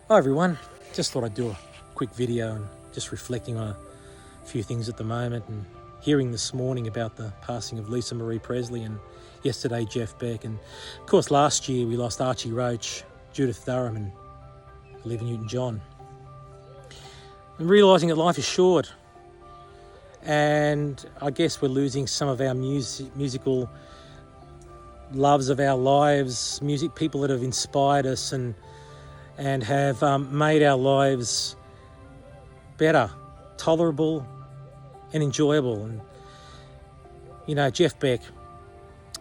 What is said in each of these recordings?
Hi everyone, just thought I'd do a quick video and just reflecting on a few things at the moment and hearing this morning about the passing of Lisa Marie Presley and yesterday Jeff Beck, and of course last year we lost Archie Roach, Judith Durham and Olivia Newton-John. And realising that life is short, and I guess we're losing some of our musical loves of our lives, music people that have inspired us and have made our lives better, tolerable and enjoyable. And you know, Jeff Beck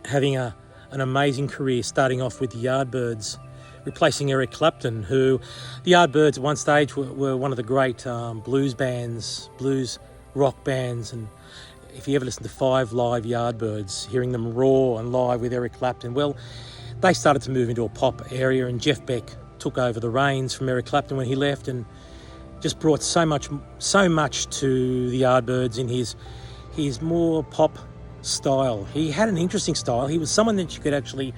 having an amazing career, starting off with the Yardbirds, replacing Eric Clapton, who the Yardbirds at one stage were one of the great blues rock bands. And if you ever listen to 5 live Yardbirds, hearing them raw and live with Eric Clapton, well, they started to move into a pop area, and Jeff Beck took over the reins from Eric Clapton when he left and just brought so much to the Yardbirds in his more pop style. He had an interesting style. He was someone that you could actually,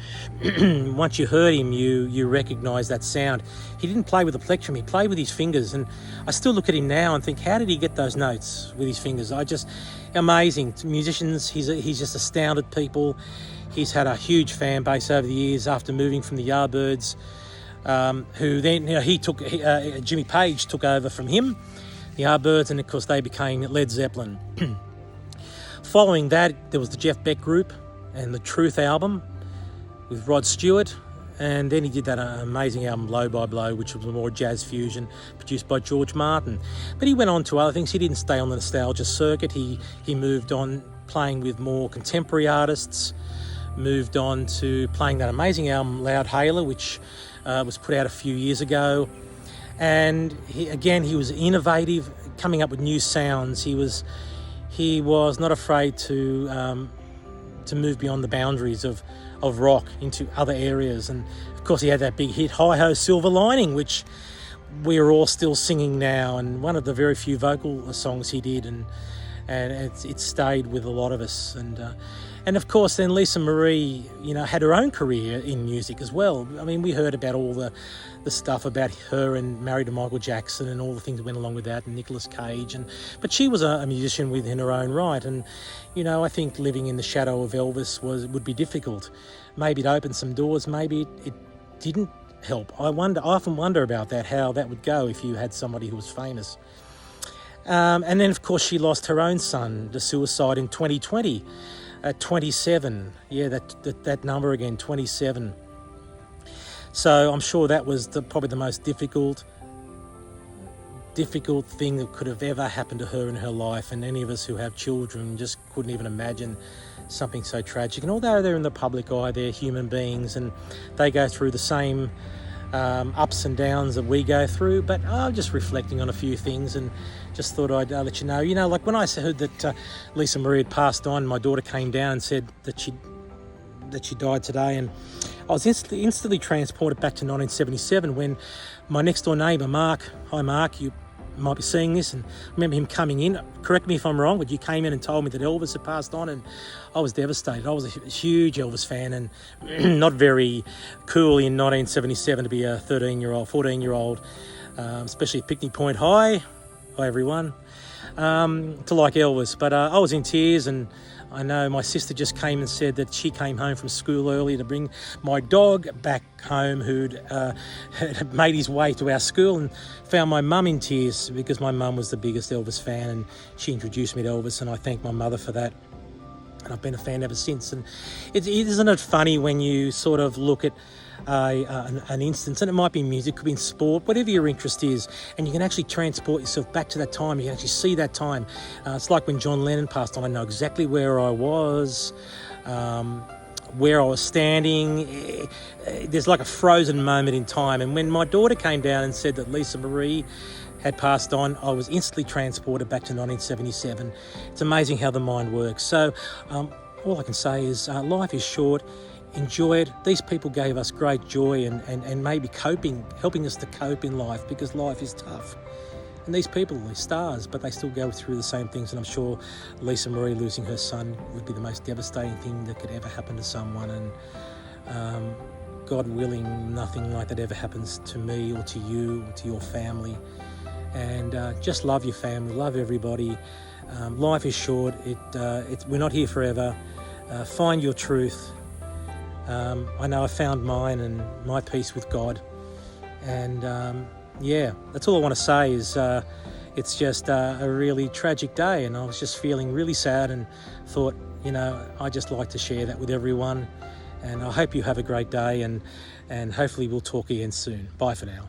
once you heard him, you recognise that sound. He didn't play with a plectrum, he played with his fingers, and I still look at him now and think, how did he get those notes with his fingers? Amazing. Musicians, he's just astounded people. He's had a huge fan base over the years after moving from the Yardbirds, who then, Jimmy Page took over from him, the Yardbirds, and of course they became Led Zeppelin. Following that, there was the Jeff Beck Group and the Truth album with Rod Stewart, and then he did that amazing album Blow by Blow, which was more jazz fusion, produced by George Martin. But he went on to other things. He didn't stay on the nostalgia circuit. He moved on playing with more contemporary artists, moved on to playing that amazing album Loud Hailer, which was put out a few years ago. And he was innovative, coming up with new sounds. He was not afraid to move beyond the boundaries of rock into other areas. And of course he had that big hit, Hi Ho Silver Lining, which we are all still singing now, and one of the very few vocal songs he did, and it stayed with a lot of us. And of course then Lisa Marie, had her own career in music as well. I mean, we heard about all the stuff about her and married to Michael Jackson and all the things that went along with that, and Nicolas Cage, but she was a musician within her own right. And I think living in the shadow of Elvis would be difficult. Maybe it opened some doors, maybe it didn't help. I often wonder about that, how that would go if you had somebody who was famous. And then of course she lost her own son to suicide in 2020 at 27. Yeah, that number again, 27. So I'm sure that was probably the most difficult thing that could have ever happened to her in her life. And any of us who have children just couldn't even imagine something so tragic. And although they're in the public eye, they're human beings and they go through the same ups and downs that we go through. But I'm just reflecting on a few things and just thought I'd let you know. Like when I heard that Lisa Marie had passed on, my daughter came down and said that she died today, and I was instantly transported back to 1977 when my next door neighbour, Mark, hi Mark, you might be seeing this, and I remember him coming in, correct me if I'm wrong, but you came in and told me that Elvis had passed on, and I was devastated. I was a huge Elvis fan, and not very cool in 1977 to be a 14-year-old, especially at Picnic Point High, hi everyone, to like Elvis. But I was in tears, and I know my sister just came and said that she came home from school early to bring my dog back home, who'd had made his way to our school, and found my mum in tears because my mum was the biggest Elvis fan, and she introduced me to Elvis, and I thank my mother for that. And I've been a fan ever since. And isn't it funny when you sort of look at an instance, and it might be music, could be in sport, whatever your interest is, and you can actually transport yourself back to that time. You can actually see that time. It's like when John Lennon passed on. I know exactly where I was, where I was standing. There's like a frozen moment in time. And when my daughter came down and said that Lisa Marie had passed on, I was instantly transported back to 1977. It's amazing how the mind works. So all I can say is life is short. Enjoy it. These people gave us great joy and maybe helping us to cope in life, because life is tough. And these people, they're stars, but they still go through the same things. And I'm sure Lisa Marie losing her son would be the most devastating thing that could ever happen to someone. And God willing, nothing like that ever happens to me or to you or to your family. And just love your family, love everybody. Life is short. We're not here forever. Find your truth. I know I found mine and my peace with God. And yeah, that's all I want to say is it's just a really tragic day, and I was just feeling really sad and thought, I'd just like to share that with everyone. And I hope you have a great day, and hopefully we'll talk again soon. Bye for now.